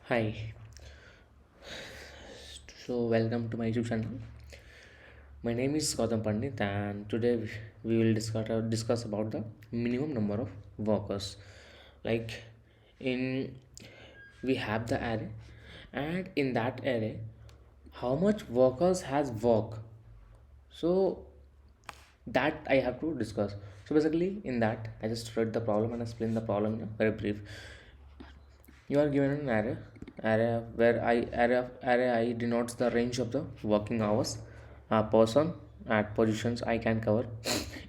Hi, so welcome to my YouTube channel. My name is Gautam Pandit, and today we will discuss about the minimum number of workers. Like in we have the array, and in that array, how much workers has work. So that I have to discuss. So basically, in that I just read the problem and explain the problem in a very brief. You are given an array where array I denotes the range of the working hours a person at positions I can cover.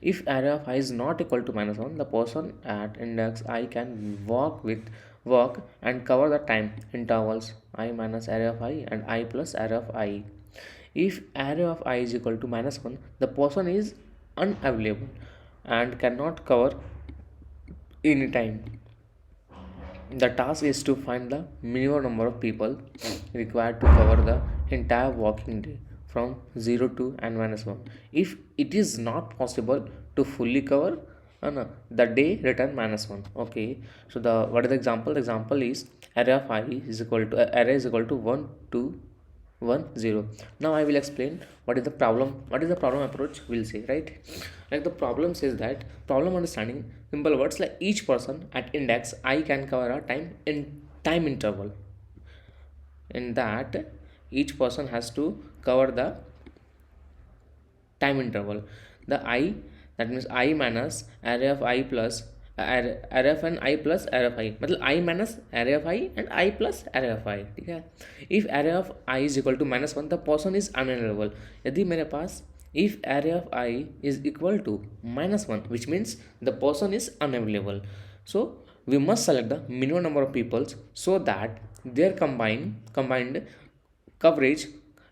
If array of I is not equal to -1, the person at index I can work and cover the time intervals I minus array of I and I plus array of I. If array of I is equal to -1, the person is unavailable and cannot cover any time. The task is to find the minimum number of people required to cover the entire working day from 0 to n minus 1. If it is not possible to fully cover no, the day return -1. Okay, so the what is the example? The example is array of I is equal to array is equal to 1 2 1 0. Now I will explain what is the problem. What is the problem approach? We'll say, right? Like the problem says that problem understanding simple words like each person at index I can cover a time interval. In that each person has to cover the time interval. The I, that means I minus array of I plus array of n I plus array of I, मतलब I minus array of I and I plus array of I. ठीक है. If array of I is equal to -1, the person is unavailable. यदि मेरे पास if array of I is equal to -1, which means the person is unavailable, so we must select the minimum number of people so that their combined coverage,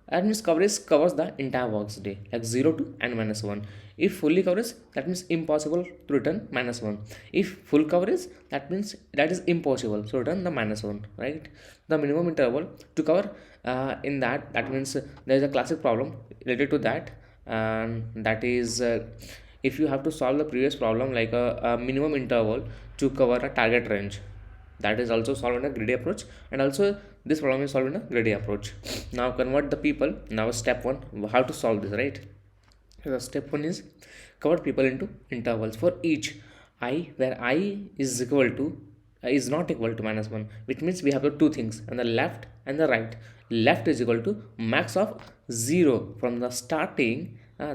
that means coverage covers the entire works day, like 0 to n minus 1. If fully coverage, that means impossible to return -1. If full coverage, that means that is impossible to return the -1, right? The minimum interval to cover in that means there is a classic problem related to that, and that is if you have to solve the previous problem like a minimum interval to cover a target range, that is also solved in a greedy approach, and also this problem is solved in a greedy approach. Now convert the people. Now step 1, how to solve this, right? So the step 1 is convert people into intervals for each I, where I is equal to is not equal to -1, which means we have the two things on the left and the right. Left is equal to max of 0 from the starting,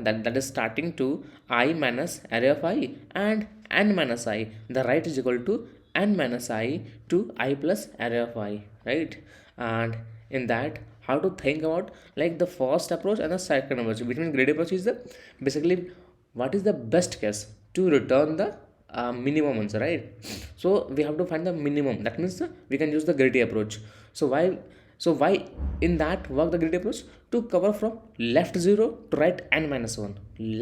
that is starting to I minus array of I and n minus I. The right is equal to n minus I to I plus array of I, right? And in that, how to think about like the first approach and the second approach. Between greedy approach is the basically what is the best case to return the minimum answer, right? So we have to find the minimum. That means we can use the greedy approach. So why in that work the greedy approach? To cover from left 0 to right n minus 1,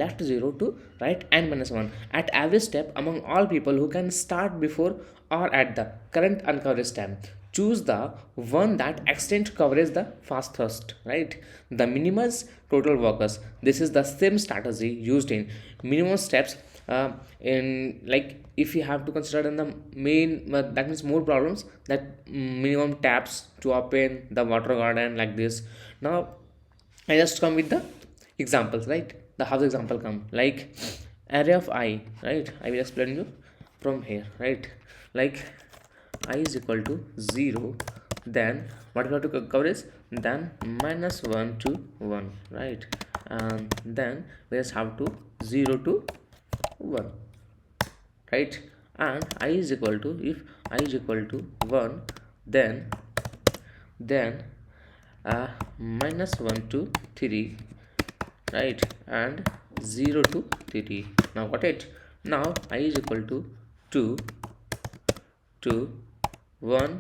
left 0 to right n minus 1 at every step among all people who can start before or at the current uncoverage time. Choose the one that extends coverage the fastest, right? The minimize total workers. This is the same strategy used in minimum steps in like if you have to consider in the main that means more problems that minimum taps to open the water garden like this. Now I just come with the examples, right? The how the example come like array of I, right? I will explain you from here, right? Like I is equal to 0, then what we have to cover is then -1 to 1, right? And then we just have to 0 to 1, right? And I is equal to, if I is equal to 1, then -1 to 3, right? And 0 to 3. Now got it? Now I is equal to 2 to 1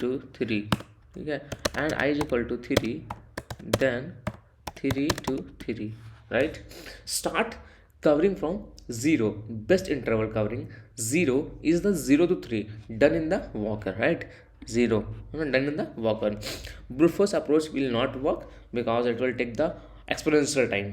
to 3, okay? And I is equal to 3, then 3 to 3, right? Start covering from 0. Best interval covering 0 is the 0 to 3 done in the walker, right? 0 done in the walker. Brute force approach will not work because it will take the exponential time.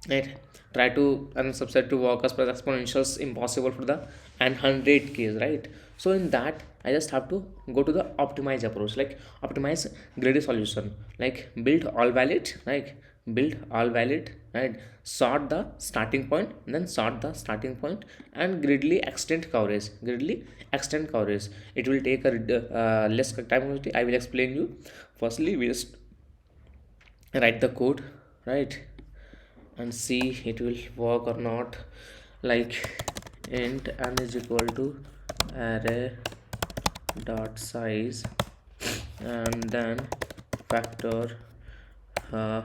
right? Try to and subset to workers plus exponentials impossible for the and 100 case, right? So in that I just have to go to the optimize approach, like optimize greedy solution, like build all valid, like build all valid, right? Sort the starting point, then sort the starting point and greedily extend coverage, greedily extend coverage. It will take a less time. I will explain you. Firstly we just write the code, right, and see it will work or not. Like int n is equal to array dot size, and then factor uh,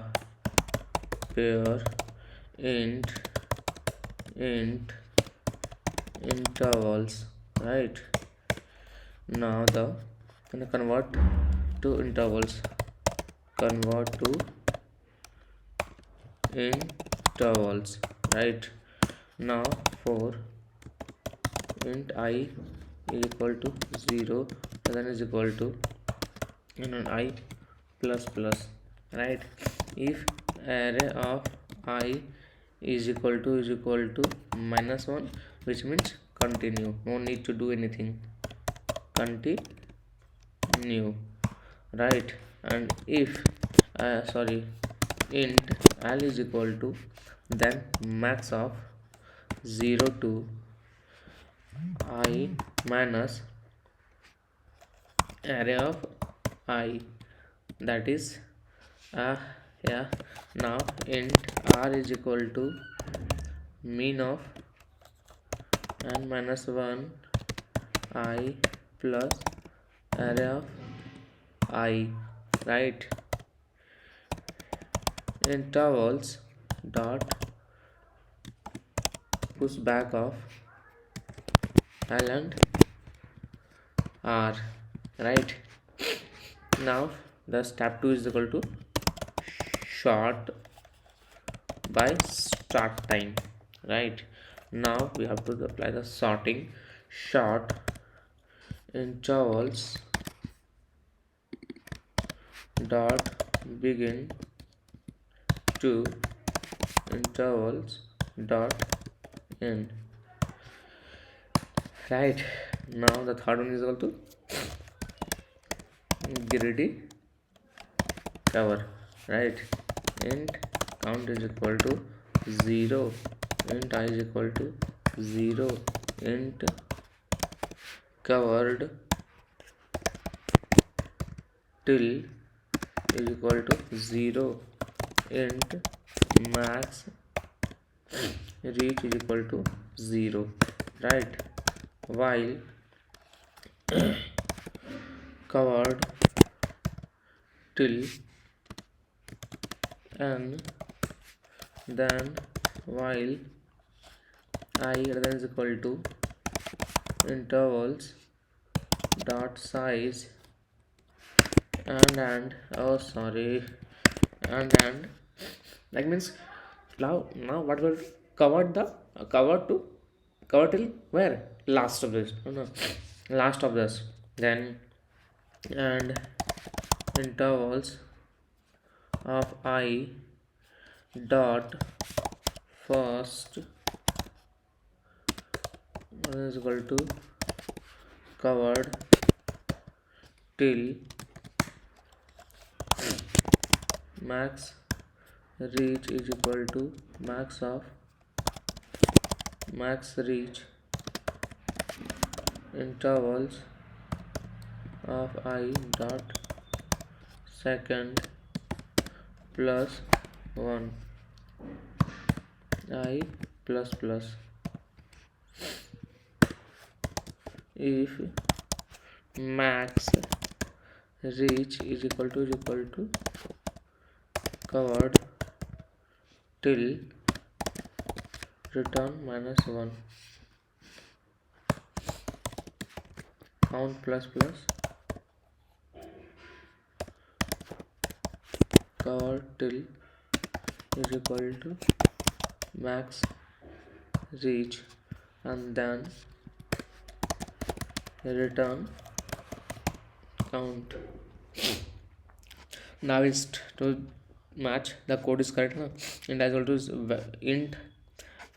pair int int intervals, right? Now the gonna convert to intervals, convert to intervals, right? Now for int I is equal to 0, and then is equal to and I plus plus, right? If array of I is equal to -1, which means continue, no need to do anything, continue, right? And if sorry, int l is equal to then max of 0 to I minus array of I, that is yeah. Now int r is equal to mean of n minus 1 I plus array of I, right? Intervals dot push back of L and R, right? Now the step 2 is equal to short by start time, right? Now we have to apply the sorting, short intervals dot begin to intervals dot end, right? Now the third one is equal to greedy cover, right? Int count is equal to 0, int I is equal to 0, int covered till is equal to 0, int max reach is equal to 0, right? While covered till and then while I greater than is equal to intervals dot size and oh sorry and that means now what will cover the cover till where last of this, no, last of this, then and intervals of I dot first is equal to covered till max reach is equal to max of max reach intervals of I dot second plus 1 I plus plus. If max reach is equal to covered till return -1 count plus plus covered till is equal to max reach and then return count. Now is to match the code is correct na? Int as equal to int.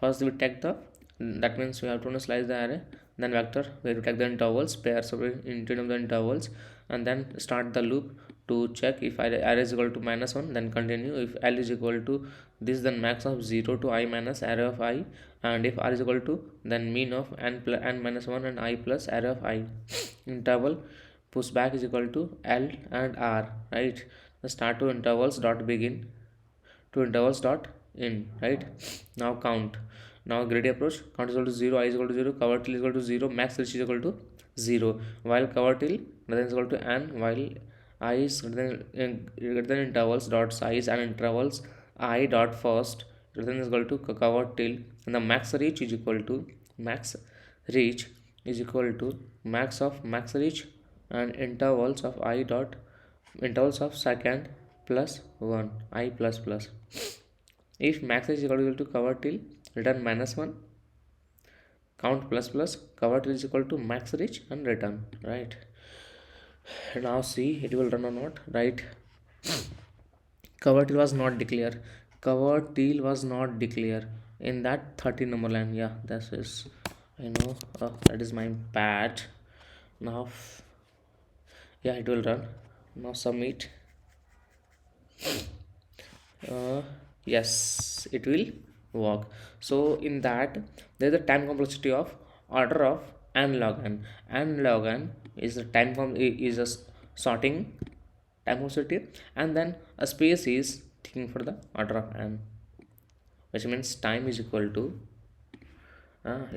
First we take the, that means we have to slice the array, then vector we have to take the intervals, pairs of into the intervals, and then start the loop to check if array is equal to -1, then continue. If L is equal to this, then max of 0 to I minus array of I, and if R is equal to, then mean of n plus n minus 1 and I plus array of I. Interval pushback is equal to L and R, right? The start to intervals dot begin to intervals dot in, right? Now count. Now greedy approach, count is equal to 0, I is equal to 0, cover till is equal to 0, max reach is equal to 0, while cover till greater than is equal to n, while I is greater than intervals dot size and intervals I dot first greater than is equal to cover till, and the max reach is equal to max reach is equal to max of max reach and intervals of I dot intervals of second plus 1 I plus plus. If max is equal to cover till return -1, count plus plus, cover till is equal to max reach and return, right? Now see it will run or not, right? Cover till was not declared, cover till was not declared in that 30 number line. Yeah, this is, I know, that is my bad. Now yeah, it will run. Now submit. Yes, it will work. So in that there is a time complexity of order of n log n. N log n is a is a sorting time complexity, and then a space is taking for the order of n, which means time is equal to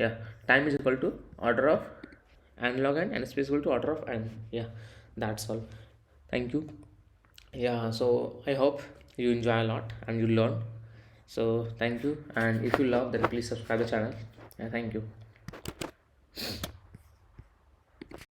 yeah, time is equal to order of n log n and space equal to order of n. Yeah, that's all. Thank you. Yeah, so I hope you enjoy a lot and you learn. So thank you, and if you love, then please subscribe the channel. Yeah, thank you.